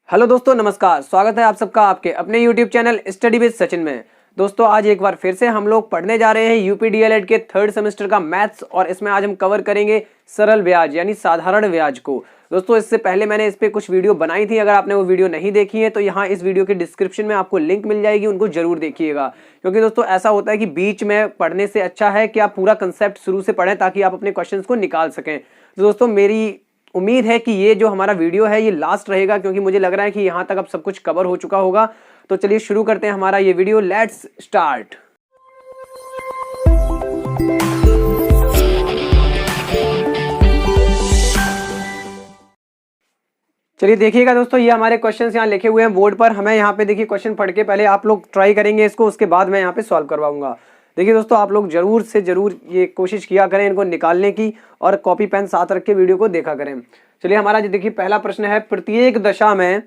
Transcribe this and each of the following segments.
Hello दोस्तों, नमस्कार। स्वागत है आप सबका आपके अपने YouTube channel study with Sachin में। दोस्तों, आज एक बार फिर से हम लोग पढ़ने जा रहे हैं यूपी डीएलएड के थर्ड सेमेस्टर का मैथ्स, और इसमें आज हम कवर करेंगे सरल ब्याज यानी साधारण ब्याज को। दोस्तों, इससे पहले मैंने इस पे कुछ वीडियो बनाई थी। अगर आपने वो वीडियो नहीं देखी है तो यहाँ इस वीडियो के डिस्क्रिप्शन में आपको लिंक मिल जाएगी, उनको जरूर देखिएगा। क्योंकि दोस्तों ऐसा होता है कि बीच में पढ़ने से अच्छा है कि आप पूरा कंसेप्ट शुरू से पढ़ें ताकि आप अपने क्वेश्चन को निकाल सकें। तो दोस्तों, मेरी उम्मीद है कि ये जो हमारा वीडियो है ये लास्ट रहेगा, क्योंकि मुझे लग रहा है कि यहाँ तक अब सब कुछ कवर हो चुका होगा। तो चलिए शुरू करते हैं हमारा ये वीडियो। Let's start. चलिए देखिएगा दोस्तों, ये हमारे क्वेश्चंस यहाँ लिखे हुए हैं बोर्ड पर। हमें यहाँ पे देखिए क्वेश्चन पढ़ के पहले आप लोग ट्राई करेंगे इसको, उसके बाद मैं यहाँ पे सॉल्व करवाऊंगा। देखिए दोस्तों, आप लोग जरूर से जरूर ये कोशिश किया करें इनको निकालने की, और कॉपी पेन साथ रख के वीडियो को देखा करें। चलिए, हमारा जो देखिए पहला प्रश्न है, प्रत्येक दशा में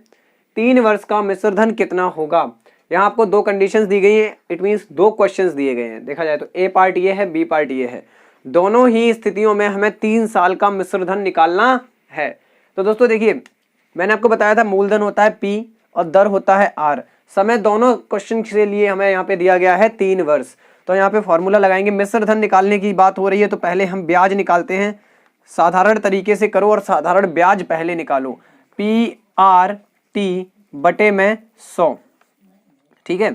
3 वर्ष का मिश्र धन कितना होगा। यहाँ आपको दो कंडीशंस दी गई है, इट मीन्स दो क्वेश्चंस दिए गए हैं। देखा जाए तो ए पार्ट ये है, बी पार्ट ये है। दोनों ही स्थितियों में हमें 3 साल का मिश्र धन निकालना है। तो दोस्तों देखिए, मैंने आपको बताया था मूलधन होता है P और दर होता है R। समय दोनों क्वेश्चन के लिए हमें यहाँ पे दिया गया है 3 वर्ष। तो यहाँ पे फॉर्मूला लगाएंगे। मिश्र धन निकालने की बात हो रही है तो पहले हम ब्याज निकालते हैं। साधारण तरीके से करो और साधारण ब्याज पहले निकालो। PRT बटे में 100। ठीक है,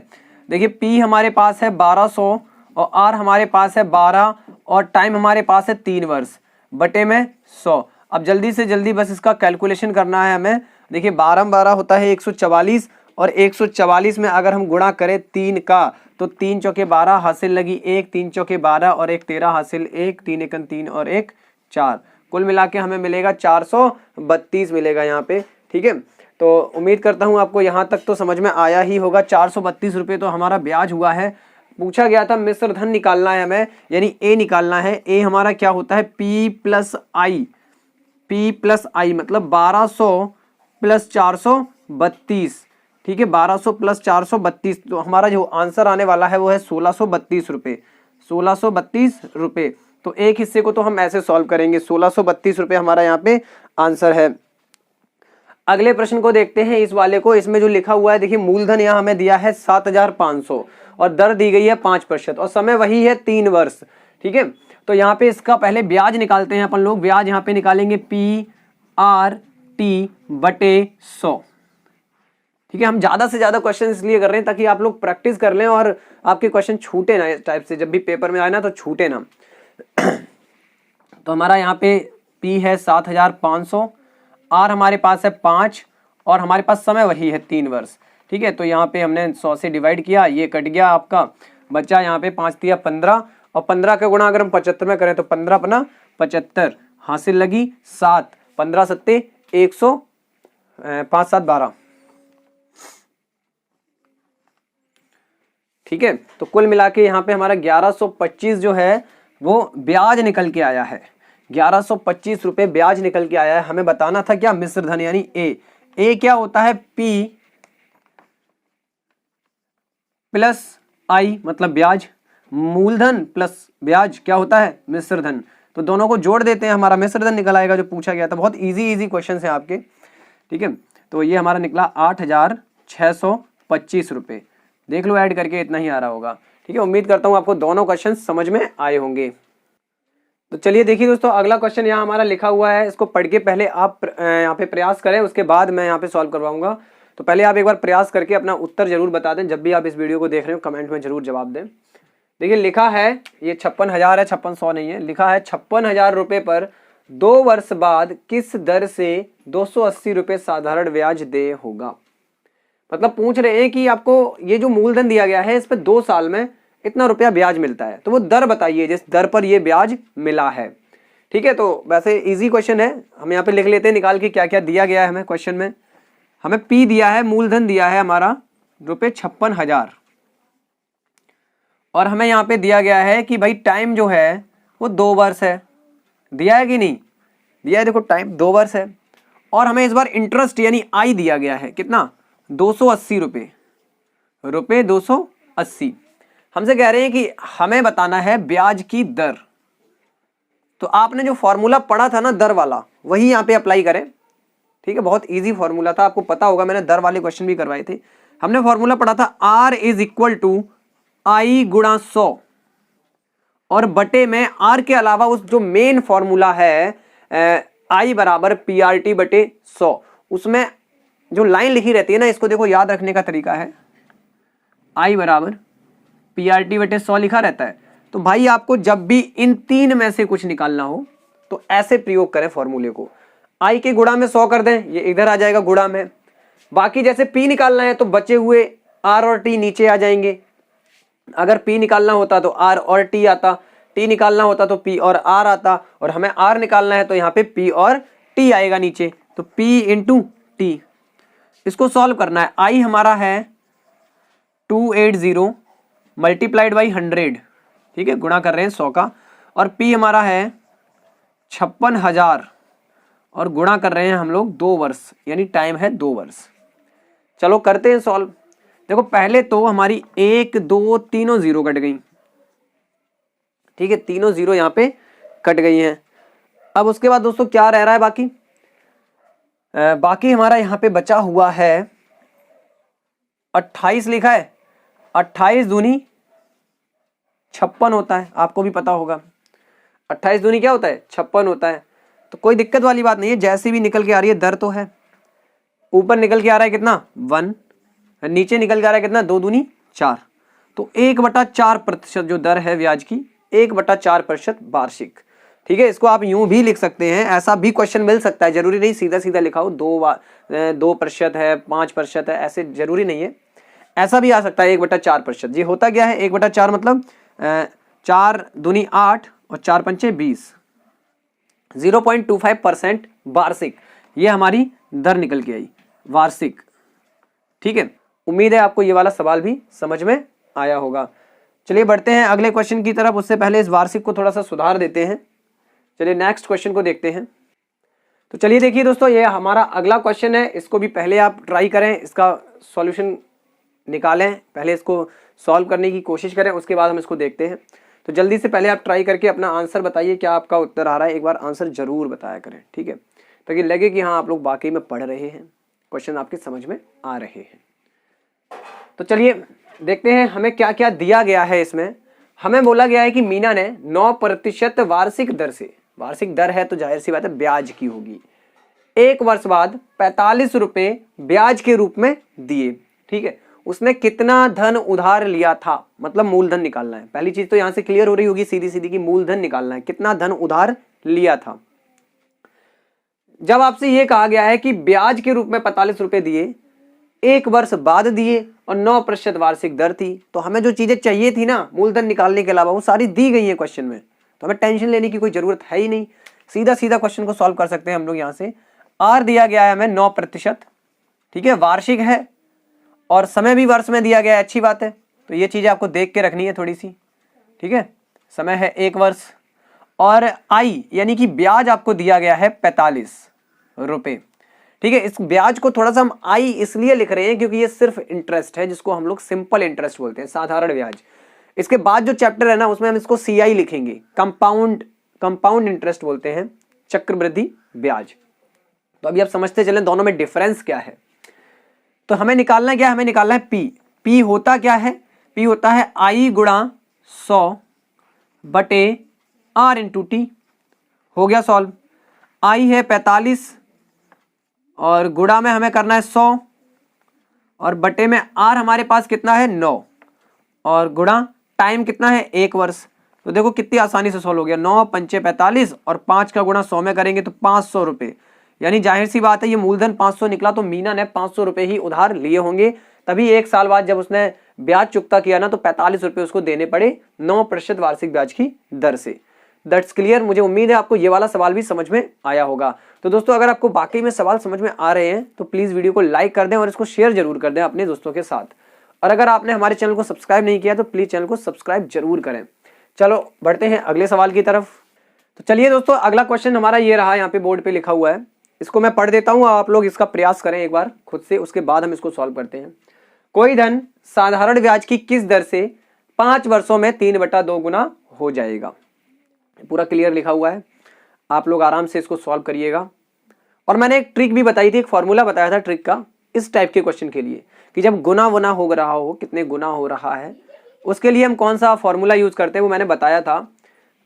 देखिए P हमारे पास है 1200 और R हमारे पास है 12 और टाइम हमारे पास है 3 वर्ष बटे में 100। अब जल्दी से जल्दी बस इसका कैलकुलेशन करना है हमें। देखिए 12 12 होता है 144, और 144 में अगर हम गुणा करें 3 का तो 3 चौके 12 हासिल लगी 1, 3 चौके 12 और 1 13 हासिल 1, 3 एकन 3 और 1 4। कुल मिला के हमें मिलेगा 432 मिलेगा यहाँ पे। ठीक है, तो उम्मीद करता हूँ आपको यहाँ तक तो समझ में आया ही होगा। 432 रुपये तो हमारा ब्याज हुआ है। पूछा गया था मिश्र धन निकालना है हमें, यानी ए निकालना है। ए हमारा क्या होता है, P प्लस आई मतलब 1200 प्लस 432। ठीक है, 1200 प्लस 432, तो हमारा जो आंसर आने वाला है वो है 1632 रुपये। 1632 रुपये। तो एक हिस्से को तो हम ऐसे सॉल्व करेंगे। 1632 रुपये हमारा यहाँ पे आंसर है। अगले प्रश्न को देखते हैं, इस वाले को। इसमें जो लिखा हुआ है, देखिए मूलधन यहाँ हमें दिया है 7500 और दर दी गई है 5% और समय वही है 3 वर्ष। ठीक है, तो यहाँ पे इसका पहले ब्याज निकालते हैं अपन लोग। ब्याज यहाँ पे निकालेंगे PRT बटे 100। ठीक है, हम ज्यादा से ज्यादा क्वेश्चन इसलिए कर रहे हैं ताकि आप लोग प्रैक्टिस कर लें और आपके क्वेश्चन छूटे ना इस टाइप से, जब भी पेपर में आए ना तो छूटे ना। तो हमारा यहाँ पे P है 7500, R हमारे पास है 5 और हमारे पास समय वही है 3 वर्ष। ठीक है, तो यहाँ पे हमने 100 से डिवाइड किया, ये कट गया आपका, बचा यहाँ पे 5 दिया 15, और 15 का गुणा अगर हम 75 में करें तो 15 अपना 75 हासिल लगी 7, 15 सत्ते 100, 5 7 12। ठीक है, तो कुल मिला के यहाँ पे हमारा 1125 जो है वो ब्याज निकल के आया है। 1125 रुपये ब्याज निकल के आया है। हमें बताना था क्या, मिश्र धन यानी ए क्या होता है, P प्लस आई मतलब ब्याज, मूलधन प्लस ब्याज क्या होता है, मिश्र धन। तो दोनों को जोड़ देते हैं, हमारा मिश्र धन निकल आएगा जो पूछा गया था। बहुत इजी क्वेश्चन है आपके। ठीक है, तो ये हमारा निकला 8625 रुपये। देख लो ऐड करके इतना ही आ रहा होगा। ठीक है, उम्मीद करता हूँ आपको दोनों क्वेश्चन समझ में आए होंगे। तो चलिए देखिए दोस्तों, अगला क्वेश्चन यहाँ हमारा लिखा हुआ है। इसको पढ़ के पहले आप यहाँ पे प्रयास करें, उसके बाद मैं यहाँ पे सॉल्व करवाऊंगा। तो पहले आप एक बार प्रयास करके अपना उत्तर जरूर बता दें। जब भी आप इस वीडियो को देख रहे हो कमेंट में जरूर जवाब दें। देखिए लिखा है, ये 56,000 है, 5600 नहीं है। लिखा है 56,000 रुपये पर 2 वर्ष बाद किस दर से 280 रुपये साधारण ब्याज दे होगा। मतलब पूछ रहे हैं कि आपको ये जो मूलधन दिया गया है इस पर 2 साल में इतना रुपया ब्याज मिलता है, तो वो दर बताइए जिस दर पर ये ब्याज मिला है। ठीक है, तो वैसे इजी क्वेश्चन है। हम यहाँ पे लिख लेते हैं निकाल के क्या क्या दिया गया है हमें क्वेश्चन में। हमें P दिया है, मूलधन दिया है हमारा रुपये 56,000, और हमें यहाँ पे दिया गया है कि भाई टाइम जो है वो 2 वर्ष है। दिया है कि नहीं दिया है, देखो टाइम 2 वर्ष है। और हमें इस बार इंटरेस्ट यानी आई दिया गया है, कितना, 280 रुपये 280। हमसे कह रहे हैं कि हमें बताना है ब्याज की दर। तो आपने जो फॉर्मूला पढ़ा था ना दर वाला, वही यहाँ पे अप्लाई करें। ठीक है, बहुत इजी फॉर्मूला था, आपको पता होगा, मैंने दर वाले क्वेश्चन भी करवाए थे। हमने फॉर्मूला पढ़ा था R इज इक्वल टू आई गुणा 100 और बटे में R के अलावा उस जो मेन फॉर्मूला है I बराबर PRT बटे 100, उसमें जो लाइन लिखी रहती है ना, इसको देखो याद रखने का तरीका है, I बराबर PRT बटे 100 लिखा रहता है। तो भाई आपको जब भी इन तीन में से कुछ निकालना हो तो ऐसे प्रयोग करें फॉर्मूले को, I के गुणा में 100 कर दें, ये इधर आ जाएगा गुणा में। बाकी जैसे P निकालना है तो बचे हुए R और T नीचे आ जाएंगे। अगर P निकालना होता तो R और T आता, T निकालना होता तो P और R आता, और हमें R निकालना है तो यहाँ पे P और T आएगा नीचे, तो P इंटू T। इसको सॉल्व करना है। I हमारा है 280 मल्टीप्लाइड बाई 100, ठीक है, गुणा कर रहे हैं 100 का, और P हमारा है 56,000 और गुणा कर रहे हैं हम लोग 2 वर्ष, यानी टाइम है 2 वर्ष। चलो करते हैं सॉल्व। देखो पहले तो हमारी 1 2 तीनों जीरो कट गई, ठीक है, तीनों जीरो यहाँ पे कट गई हैं। अब उसके बाद दोस्तों क्या रह रहा है बाकी? बाकी हमारा यहाँ पे बचा हुआ है 28 लिखा है, 28 दूनी 56 होता है, आपको भी पता होगा 28 दूनी क्या होता है, 56 होता है। तो कोई दिक्कत वाली बात नहीं है, जैसी भी निकल के आ रही है दर तो है। ऊपर निकल के आ रहा है कितना 1, नीचे निकल के आ रहा है कितना 2 दूनी 4, तो 1/4% जो दर है ब्याज की, 1/4% वार्षिक। ठीक है, इसको आप यूं भी लिख सकते हैं, ऐसा भी क्वेश्चन मिल सकता है, जरूरी नहीं सीधा सीधा लिखा हो 2% है 5% है, ऐसे जरूरी नहीं है, ऐसा भी आ सकता है 1/4%। ये होता क्या है 1/4 मतलब 4 दूनी 8 और 4 पंचे 20, 0.25% वार्षिक, ये हमारी दर निकल के आई वार्षिक। ठीक है, उम्मीद है आपको ये वाला सवाल भी समझ में आया होगा। चलिए बढ़ते हैं अगले क्वेश्चन की तरफ, उससे पहले इस वार्षिक को थोड़ा सा सुधार देते हैं। चलिए नेक्स्ट क्वेश्चन को देखते हैं। तो चलिए देखिए दोस्तों, ये हमारा अगला क्वेश्चन है, इसको भी पहले आप ट्राई करें, इसका सॉल्यूशन निकालें, पहले इसको सॉल्व करने की कोशिश करें, उसके बाद हम इसको देखते हैं। तो जल्दी से पहले आप ट्राई करके अपना आंसर बताइए, क्या आपका उत्तर आ रहा है, एक बार आंसर जरूर बताया करें, ठीक है, ताकि लगे कि हाँ आप लोग वाकई में पढ़ रहे हैं, क्वेश्चन आपके समझ में आ रहे हैं। तो चलिए देखते हैं हमें क्या क्या दिया गया है। इसमें हमें बोला गया है कि मीना ने 9% वार्षिक दर से, वार्षिक दर है तो जाहिर सी बात है ब्याज की होगी, 1 वर्ष बाद 45 रुपए ब्याज के रूप में दिए। ठीक है, उसने कितना धन उधार लिया था, मतलब मूलधन निकालना है। पहली चीज तो यहां से क्लियर हो रही होगी सीधी सीधी की मूलधन निकालना है, कितना धन उधार लिया था। जब आपसे यह कहा गया है कि ब्याज के रूप में 45 रुपए दिए, 1 वर्ष बाद दिए और 9% वार्षिक दर थी, तो हमें जो चीजें चाहिए थी ना मूलधन निकालने के अलावा वो सारी दी गई है क्वेश्चन में, तो हमें टेंशन लेने की कोई जरूरत है ही नहीं, सीधा सीधा क्वेश्चन को सॉल्व कर सकते हैं हम लोग। यहां से आर दिया गया है हमें 9%, ठीक है, वार्षिक है और समय भी वर्ष में दिया गया है, अच्छी बात है। तो ये चीजें आपको देख के रखनी है थोड़ी सी, ठीक है, समय है 1 वर्ष और आई यानी कि ब्याज आपको दिया गया है 45 रुपए। ठीक है, इस ब्याज को थोड़ा सा हम आई इसलिए लिख रहे हैं क्योंकि ये सिर्फ इंटरेस्ट है, जिसको हम लोग सिंपल इंटरेस्ट बोलते हैं, साधारण ब्याज। इसके बाद जो चैप्टर है ना उसमें हम इसको सीआई लिखेंगे, कंपाउंड इंटरेस्ट बोलते हैं, चक्रवृद्धि ब्याज। तो अभी आप समझते चलें दोनों में डिफरेंस क्या है। तो हमें निकालना क्या है, हमें निकालना है पी होता क्या है, पी होता है आई गुणा 100 बटे आर इंटू टी। हो गया सॉल्व। आई है 45 और गुणा में हमें करना है 100 और बटे में आर हमारे पास कितना है 9 और गुणा टाइम कितना है 1 वर्ष। तो देखो कितनी आसानी से सॉल्व हो गया, 9 पंचे 45 और 5 का गुणा 100 में करेंगे तो 500 रुपए, यानी जाहिर सी बात है ये मूलधन 500 निकला, तो मीना ने 500 रुपए ही उधार लिए होंगे, तभी 1 साल बाद जब उसने ब्याज चुकता किया ना तो 45 रुपए उसको देने पड़े 9% वार्षिक ब्याज की दर से। That's clear. मुझे उम्मीद है आपको ये वाला सवाल भी समझ में आया होगा। तो दोस्तों अगर आपको वाकई में सवाल समझ में आ रहे हैं तो प्लीज वीडियो को लाइक कर दें और इसको शेयर जरूर कर दें अपने दोस्तों के साथ, और अगर आपने हमारे चैनल को सब्सक्राइब नहीं किया तो प्लीज चैनल को सब्सक्राइब जरूर करें। चलो बढ़ते हैं अगले सवाल की तरफ। तो चलिए दोस्तों अगला क्वेश्चन हमारा ये रहा, यहाँ पे बोर्ड पे लिखा हुआ है, इसको मैं पढ़ देता हूँ, आप लोग इसका प्रयास करें एक बार खुद से, उसके बाद हम इसको सॉल्व करते हैं। कोई धन साधारण ब्याज की किस दर से 5 वर्षों में 3/2 गुना हो जाएगा। पूरा क्लियर लिखा हुआ है, आप लोग आराम से इसको सॉल्व करिएगा और मैंने एक ट्रिक भी बताई थी, एक फॉर्मूला बताया था ट्रिक का इस टाइप के क्वेश्चन के लिए कि जब गुना वुना हो रहा हो, कितने गुना हो रहा है, उसके लिए हम कौन सा फॉर्मूला यूज करते हैं वो मैंने बताया था।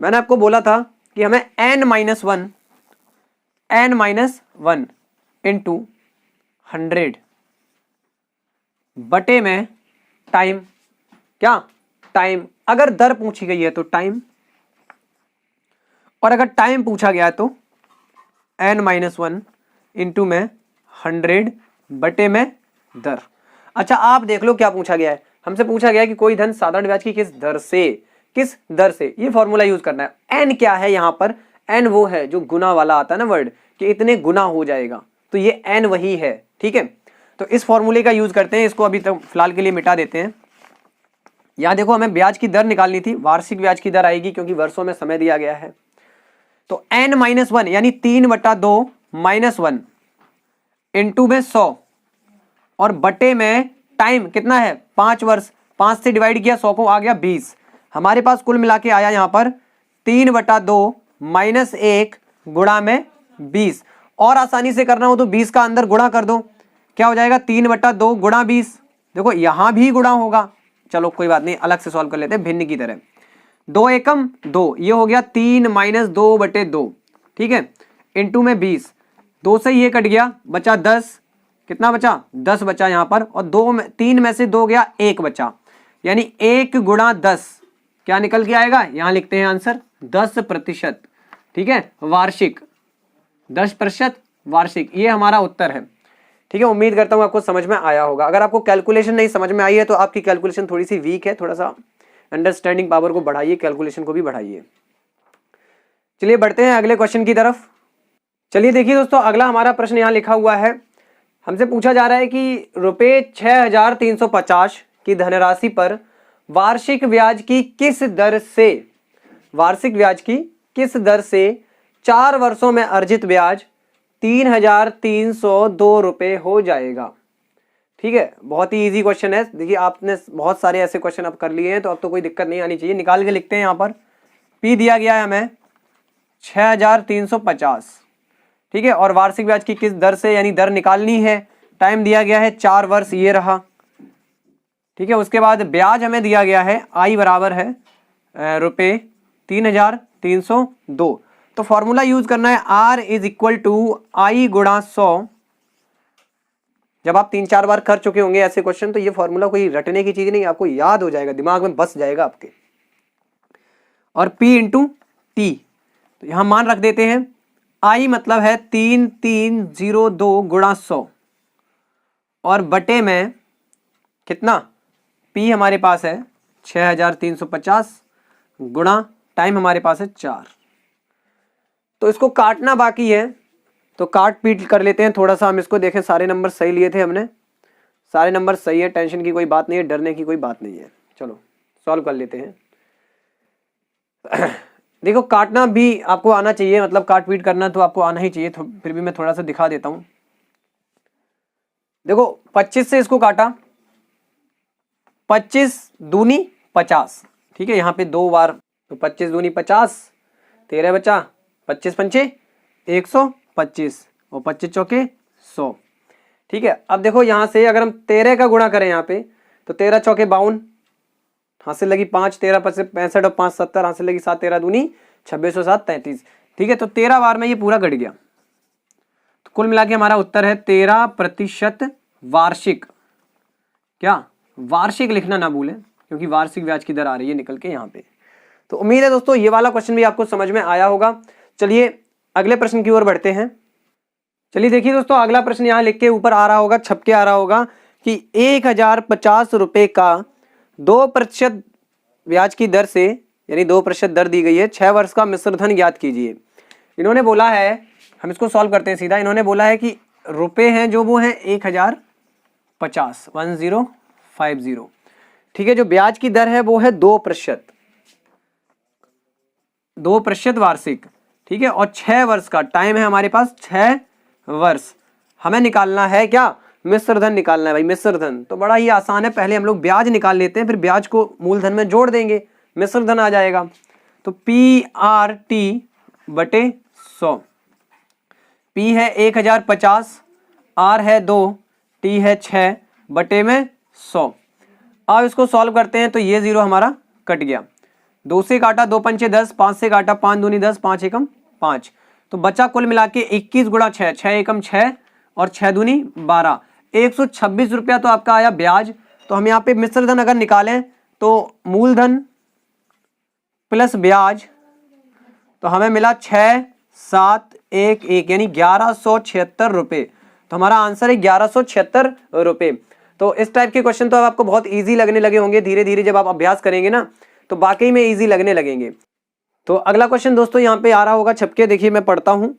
मैंने आपको बोला था कि हमें n-1 इंटू 100 बटे में टाइम, क्या टाइम, अगर दर पूछी गई है तो टाइम, और अगर टाइम पूछा गया है तो n-1 इंटू में 100 बटे में दर। अच्छा आप देख लो क्या पूछा गया है, हमसे पूछा गया है कि कोई धन साधारण ब्याज की किस दर से, ये फॉर्मूला यूज करना है। n क्या है यहाँ पर, n वो है जो गुना वाला आता है ना वर्ड, कि इतने गुना हो जाएगा, तो ये n वही है, ठीक है। तो इस फॉर्मूले का यूज करते हैं, इसको अभी तक फिलहाल के लिए मिटा देते हैं। यहाँ देखो हमें ब्याज की दर निकालनी थी, वार्षिक ब्याज की दर आएगी क्योंकि वर्षों में समय दिया गया है। तो n-1 यानी 3/2 -1 इंटू में 100 और बटे में टाइम कितना है 5 वर्ष, 5 से डिवाइड किया 100 को आ गया 20। हमारे पास कुल मिला के आया यहाँ पर 3/2 -1 गुणा में 20। और आसानी से करना हो तो 20 का अंदर गुणा कर दो, क्या हो जाएगा 3/2 गुणा 20। देखो यहां भी गुणा होगा, चलो कोई बात नहीं, अलग से सॉल्व कर लेते हैं भिन्न की तरह। 2 एकम 2, ये हो गया 3 - 2/2, ठीक है, इंटू में 20। 2 से ये कट गया, बचा 10, कितना बचा 10 बचा यहाँ पर, और 3 में से 2 गया 1 बचा, यानी 1 गुणा 10 क्या निकल के आएगा, यहां लिखते हैं आंसर 10%, ठीक है, वार्षिक 10% वार्षिक, ये हमारा उत्तर है, ठीक है। उम्मीद करता हूं आपको समझ में आया होगा। अगर आपको कैलकुलेशन नहीं समझ में आई है तो आपकी कैलकुलेशन थोड़ी सी वीक है, थोड़ा सा अंडरस्टैंडिंग पावर को बढ़ाइए, कैलकुलेशन को भी बढ़ाइए। चलिए बढ़ते हैं अगले क्वेश्चन की तरफ। चलिए देखिए दोस्तों, अगला हमारा प्रश्न यहाँ लिखा हुआ है, हमसे पूछा जा रहा है कि रुपये 6350 की धनराशि पर वार्षिक ब्याज की किस दर से, वार्षिक ब्याज की किस दर से 4 वर्षों में अर्जित ब्याज 3302 रुपये हो जाएगा। ठीक है, बहुत ही इजी क्वेश्चन है। देखिए आपने बहुत सारे ऐसे क्वेश्चन अब कर लिए हैं तो अब तो कोई दिक्कत नहीं आनी चाहिए। निकाल के लिखते हैं, यहाँ पर पी दिया गया है हमें 6350, ठीक है, और वार्षिक ब्याज की किस दर से, यानी दर निकालनी है। टाइम दिया गया है 4 वर्ष, ये रहा, ठीक है। उसके बाद ब्याज हमें दिया गया है आई बराबर है रुपये 3302। तो फॉर्मूला यूज करना है R इज इक्वल टू आई गुणा 100। जब आप 3-4 बार कर चुके होंगे ऐसे क्वेश्चन तो ये फॉर्मूला कोई रटने की चीज नहीं, आपको याद हो जाएगा, दिमाग में बस जाएगा आपके। और P इंटू टी, तो यहां मान रख देते हैं। I मतलब है 3302 गुणा 100 और बटे में कितना, P हमारे पास है 6350 गुणा टाइम हमारे पास है 4। तो इसको काटना बाकी है तो काट पीट कर लेते हैं थोड़ा सा। हम इसको देखें, सारे नंबर सही लिए थे हमने, सारे नंबर सही है, टेंशन की कोई बात नहीं है, डरने की कोई बात नहीं है। चलो सॉल्व कर लेते हैं। देखो काटना भी आपको आना चाहिए, मतलब काट पीट करना तो आपको आना ही चाहिए, फिर भी मैं थोड़ा सा दिखा देता हूं। देखो 25 से इसको काटा, 25 दूनी 50, ठीक है, यहाँ पे 2 बार, तो 25 दूनी 50, 13 बचा, 25 पंचे 125 और 25 चौके 100, ठीक है। अब देखो यहाँ से अगर हम 13 का गुणा करें यहाँ पे तो 13 चौके 52, हासिल लगी 5, 13 5 65 और 5 70, हासिल लगी 7 13 दूनी 26 और 7 33, ठीक है। तो 13 बार में ये पूरा घट गया, तो कुल मिला के हमारा उत्तर है 13% वार्षिक। क्या वार्षिक लिखना ना भूलें क्योंकि वार्षिक ब्याज की दर आ रही है निकल के यहाँ पे। तो उम्मीद है दोस्तों ये वाला क्वेश्चन भी आपको समझ में आया होगा। चलिए अगले प्रश्न की ओर बढ़ते हैं। चलिए देखिए दोस्तों, अगला प्रश्न यहाँ लिख के ऊपर आ रहा होगा, छप के आ रहा होगा कि 1050 रुपये का 2% ब्याज की दर से, यानी 2% दर दी गई है, 6 वर्ष का मिश्र धन ज्ञात कीजिए। इन्होंने बोला है, हम इसको सॉल्व करते हैं सीधा। इन्होंने बोला है कि रुपये हैं जो वो हैं 1050, 1050, ठीक है। जो ब्याज की दर है वो है 2%, 2% वार्षिक, ठीक है, और 6 वर्ष का टाइम है हमारे पास, 6 वर्ष। हमें निकालना है क्या, मिश्र धन निकालना है भाई, मिश्र धन। तो बड़ा ही आसान है, पहले हम लोग ब्याज निकाल लेते हैं, फिर ब्याज को मूलधन में जोड़ देंगे, मिश्र धन आ जाएगा। तो PRT बटे 100, P है 1050, R है 2, T है 6 बटे में 100। अब इसको सॉल्व करते हैं तो ये 0 हमारा कट गया, 2 से काटा 2 पंचे 10, 5 से काटा 5 दूनी 10, 5 एकम 5, तो बचा कुल मिला के 21 गुणा 6, 6 एकम 6 और 6 दूनी 12, 126 रुपया तो आपका आया ब्याज। तो हम यहाँ पे मिश्र धन अगर निकालें तो मूलधन प्लस ब्याज, तो हमें मिला 6711 यानी 1176 रुपये। तो हमारा आंसर है 1176 रुपये। तो इस टाइप के क्वेश्चन तो आपको बहुत इजी लगने लगे होंगे, धीरे धीरे जब आप अभ्यास करेंगे ना तो वाकई में इजी लगने लगेंगे। तो अगला क्वेश्चन दोस्तों यहाँ पे आ रहा होगा छपके, देखिए मैं पढ़ता हूँ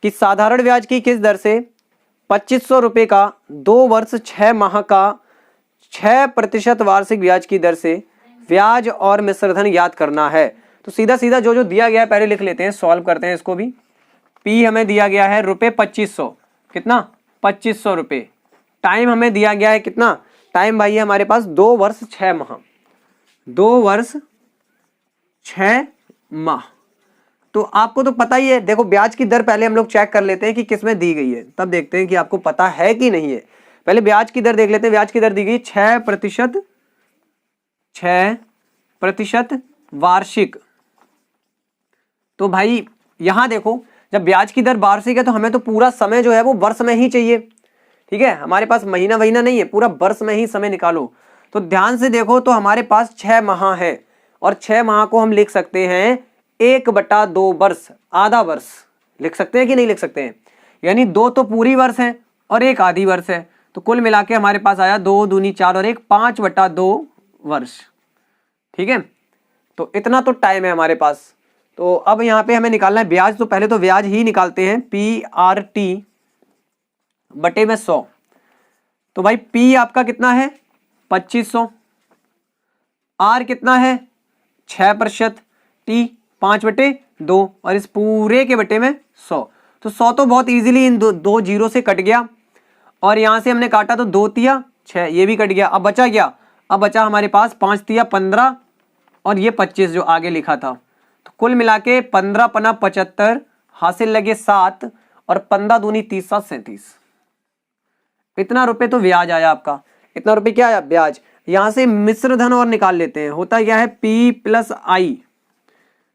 कि साधारण ब्याज की किस दर से 2500 रुपये का 2 वर्ष 6 माह का 6% वार्षिक ब्याज की दर से ब्याज और मिश्रधन ज्ञात करना है। तो सीधा सीधा जो जो दिया गया है पहले लिख लेते हैं, सॉल्व करते हैं इसको भी। P हमें दिया गया है रुपये 2500, कितना 2500 रुपये। टाइम हमें दिया गया है कितना, टाइम भाई है हमारे पास 2 वर्ष 6 माह, 2 वर्ष 6 माह। तो आपको तो पता ही है, देखो ब्याज की दर पहले हम लोग चेक कर लेते हैं कि किस में दी गई है, तब देखते हैं कि आपको पता है कि नहीं है। पहले ब्याज की दर देख लेते हैं। ब्याज की दर दी गई 6% वार्षिक। तो भाई यहां देखो, जब ब्याज की दर वार्षिक है तो हमें तो पूरा समय जो है वो वर्ष में ही चाहिए, ठीक है, हमारे पास महीना महीना नहीं है, पूरा वर्ष में ही समय निकालो। तो ध्यान से देखो, तो हमारे पास 6 माह है और 6 माह को हम लिख सकते हैं 1/2 वर्ष, आधा वर्ष लिख सकते हैं कि नहीं लिख सकते हैं, यानी 2 तो पूरी वर्ष है और 1 आधी वर्ष है। तो कुल मिला के हमारे पास आया 2 दूनी 4 और 1 5/2 वर्ष, ठीक है। तो इतना तो टाइम है हमारे पास। तो अब यहाँ पे हमें निकालना है ब्याज, तो पहले तो ब्याज ही निकालते हैं, PRT बटे में 100। तो भाई P आपका कितना है 2500, R कितना है 6%, T 5/2 और इस पूरे के बटे में 100। तो 100 तो बहुत इजीली इन दो जीरो से कट गया और यहाँ से हमने काटा तो 2 तिया 6, ये भी कट गया। अब बचा क्या, अब बचा हमारे पास 5 तिया 15 और ये 25 जो आगे लिखा था। तो कुल मिला के 15 पना 75, हासिल लगे 7 और 15 दूनी 30 7 37। इतना रुपए तो ब्याज आया आपका, इतना रुपए क्या आया ब्याज। यहां से मिश्र धन और निकाल लेते हैं, होता क्या है P प्लस I।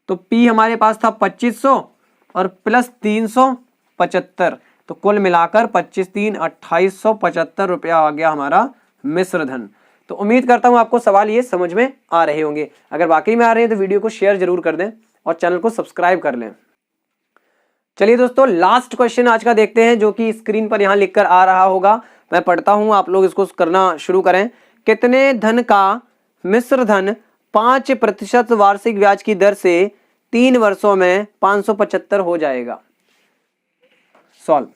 तो P हमारे पास था 2500 और प्लस 375, तो कुल मिलाकर 25 3 2875 रुपया आ गया हमारा मिश्र धन। तो उम्मीद करता हूं आपको सवाल ये समझ में आ रहे होंगे। अगर वाकई में आ रहे हैं तो वीडियो को शेयर जरूर कर दें और चैनल को सब्सक्राइब कर लें। चलिए दोस्तों, लास्ट क्वेश्चन आज का देखते हैं, जो कि स्क्रीन पर यहाँ लिखकर आ रहा होगा, मैं पढ़ता हूं, आप लोग इसको करना शुरू करें। कितने धन का मिश्र धन 5% वार्षिक ब्याज की दर से 3 वर्षों में 575 हो जाएगा। सॉल्व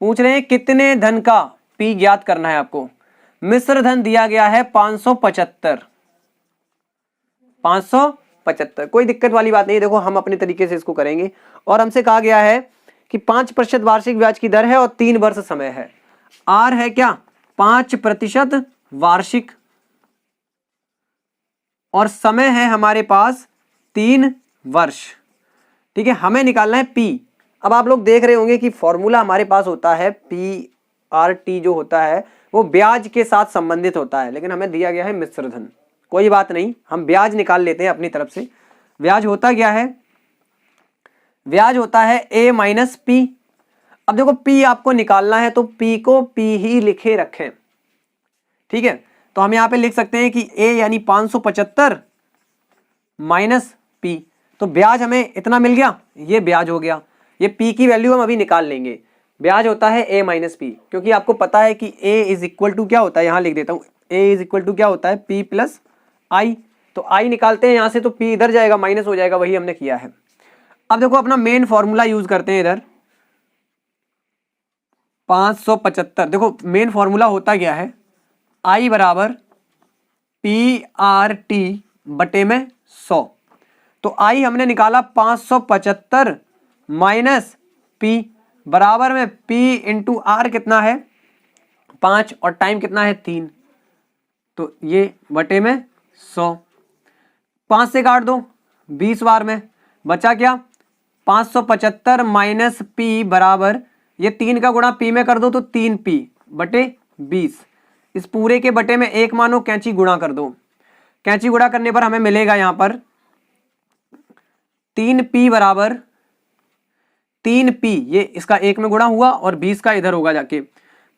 पूछ रहे हैं कितने धन का, P ज्ञात करना है आपको। मिश्र धन दिया गया है 575, कोई दिक्कत वाली बात नहीं, देखो हम अपने तरीके से इसको करेंगे। और हमसे कहा गया है कि 5% वार्षिक ब्याज की दर है और 3 वर्ष समय है। R है क्या 5% वार्षिक और समय है हमारे पास 3 वर्ष, ठीक है। हमें निकालना है P। अब आप लोग देख रहे होंगे कि फॉर्मूला हमारे पास होता है PRT, जो होता है वो ब्याज के साथ संबंधित होता है, लेकिन हमें दिया गया है मिश्र धन। कोई बात नहीं, हम ब्याज निकाल लेते हैं अपनी तरफ से। ब्याज होता क्या है, ब्याज होता है A माइनस P। अब देखो P आपको निकालना है तो P को P ही लिखे रखें, ठीक है। तो हम यहाँ पे लिख सकते हैं कि A यानी 575 माइनस P, तो ब्याज हमें इतना मिल गया, ये ब्याज हो गया। ये P की वैल्यू हम अभी निकाल लेंगे। ब्याज होता है A माइनस P, क्योंकि आपको पता है कि A इज इक्वल टू क्या होता है, यहाँ लिख देता हूँ, A इज इक्वल टू क्या होता है P प्लस I। तो I निकालते हैं यहाँ से तो P इधर जाएगा, माइनस हो जाएगा, वही हमने किया है। अब देखो अपना मेन फॉर्मूला यूज करते हैं इधर 575। देखो मेन फॉर्मूला होता क्या है, I बराबर PRT बटे में 100। तो I हमने निकाला 575 माइनस P बराबर में P इंटू R कितना है 5 और टाइम कितना है 3, तो ये बटे में 100। 5 से काट दो 20 बार में, बचा क्या 575 माइनस पी बराबर, ये 3 का गुणा पी में कर दो तो 3p बटे 20, इस पूरे के बटे में 1 मानो, कैंची गुणा कर दो। कैंची गुणा करने पर हमें मिलेगा यहां पर 3p बराबर 3p, ये इसका 1 में गुणा हुआ और 20 का इधर होगा जाके,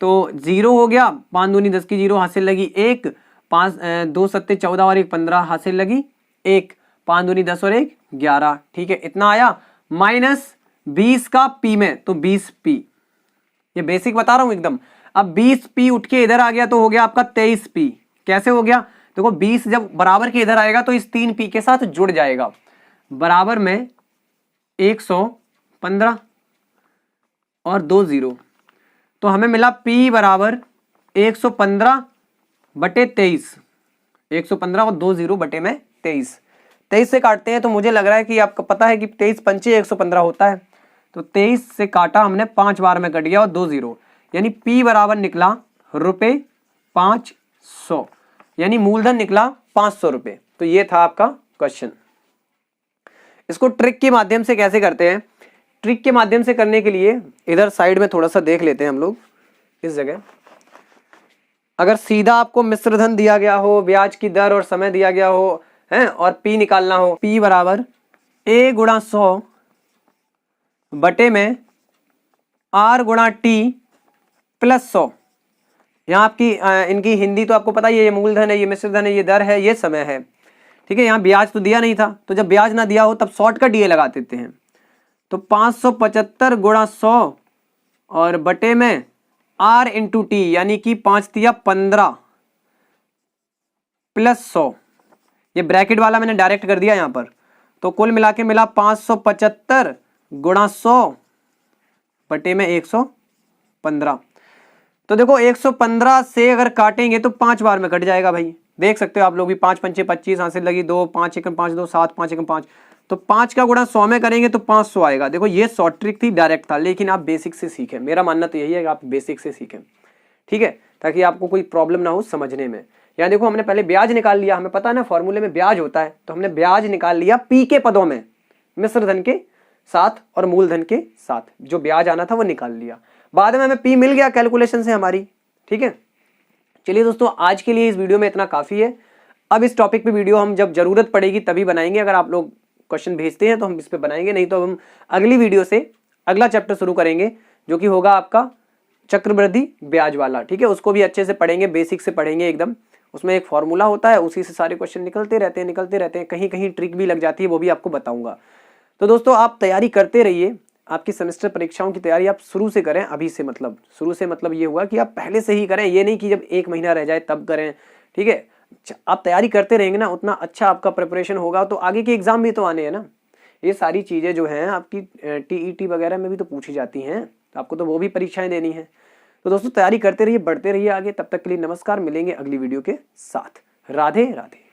तो 0 हो गया, 5 दूनी 10 की 0 हासिल लगी 1, 5 2 सत्ते 14 और 1 15 हासिल लगी 1, 5 दूनी 10 और 1 11, ठीक है, इतना आया। माइनस 20 का p में तो 20p, ये बेसिक बता रहा हूं एकदम। अब 20p उठ के इधर आ गया तो हो गया आपका 23p। कैसे हो गया? देखो 20 जब बराबर के इधर आएगा तो इस 3p के साथ जुड़ जाएगा, बराबर में 115 और 2 0, तो हमें मिला p बराबर 115 बटे 23, 115 और 2 0 बटे में 23। 23 से काटते हैं तो मुझे लग रहा है कि आपको पता है कि 23 पंचे 115 होता है, तो 23 से काटा हमने 5 बार में कट गया और 2 0, यानी p बराबर निकला ₹500, यानी मूलधन निकला 500 रुपए। तो ये था आपका क्वेश्चन। इसको ट्रिक के माध्यम से कैसे करते हैं? ट्रिक के माध्यम से करने के लिए इधर साइड में थोड़ा सा देख लेते हैं हम लोग। इस जगह अगर सीधा आपको मिश्र धन दिया गया हो, ब्याज की दर और समय दिया गया हो है, और p निकालना हो, p बराबर a गुणा 100 बटे में r गुणा t प्लस 100। यहाँ आपकी इनकी हिंदी तो आपको पता ही है, ये मूलधन है, ये मिश्र धन है, ये दर है, ये समय है, ठीक है। यहाँ ब्याज तो दिया नहीं था, तो जब ब्याज ना दिया हो तब शॉर्टकट ये लगा देते हैं, तो 575 गुणा 100 और बटे में r इंटू टी, यानी कि 5 तिया 15 प्लस 100, ये ब्रैकेट वाला मैंने डायरेक्ट कर दिया यहाँ पर, तो कुल मिला के मिला 575 गुणा 100 बटे में 115। तो देखो 115 से अगर काटेंगे तो 5 बार में कट जाएगा भाई, देख सकते हो आप लोग भी। 5 पंचे 25 हासिल लगी 2, 5 एकम 5 2 7, 5 एकम 5, तो 5 का गुणा 100 में करेंगे तो 500 आएगा। देखो ये शॉर्ट ट्रिक थी, डायरेक्ट था, लेकिन आप बेसिक से सीखें, मेरा मानना तो यही है कि आप बेसिक से सीखें, ठीक है, ताकि आपको कोई प्रॉब्लम ना हो समझने में। यहाँ देखो हमने पहले ब्याज निकाल लिया, हमें पता है ना फॉर्मूले में ब्याज होता है, तो हमने ब्याज निकाल लिया पी के पदों में, मिश्र धन के साथ और मूलधन के साथ, जो ब्याज आना था वो निकाल लिया। बाद में हमें पी मिल गया कैलकुलेशन से हमारी, ठीक है। चलिए दोस्तों, आज के लिए इस वीडियो में इतना काफी है। अब इस टॉपिक पे वीडियो हम जब जरूरत पड़ेगी तभी बनाएंगे, अगर आप लोग क्वेश्चन भेजते हैं तो हम इस पे बनाएंगे, नहीं तो हम अगली वीडियो से अगला चैप्टर शुरू करेंगे जो कि होगा आपका चक्रवृद्धि ब्याज वाला, ठीक है। उसको भी अच्छे से पढ़ेंगे, बेसिक से पढ़ेंगे एकदम। उसमें एक फॉर्मूला होता है, उसी से सारे क्वेश्चन निकलते रहते हैं, कहीं कहीं ट्रिक भी लग जाती है, वो भी आपको बताऊंगा। तो दोस्तों आप तैयारी करते रहिए, आपकी सेमेस्टर परीक्षाओं की तैयारी आप शुरू से करें, अभी से, मतलब शुरू से मतलब ये हुआ कि आप पहले से ही करें, ये नहीं कि जब 1 महीना रह जाए तब करें, ठीक है। आप तैयारी करते रहेंगे ना, उतना अच्छा आपका प्रिपरेशन होगा, तो आगे के एग्जाम भी तो आने हैं ना। ये सारी चीज़ें जो हैं आपकी TET वगैरह में भी तो पूछी जाती हैं, आपको तो वो भी परीक्षाएं देनी है। तो दोस्तों तैयारी करते रहिए, बढ़ते रहिए आगे। तब तक के लिए नमस्कार, मिलेंगे अगली वीडियो के साथ। राधे राधे।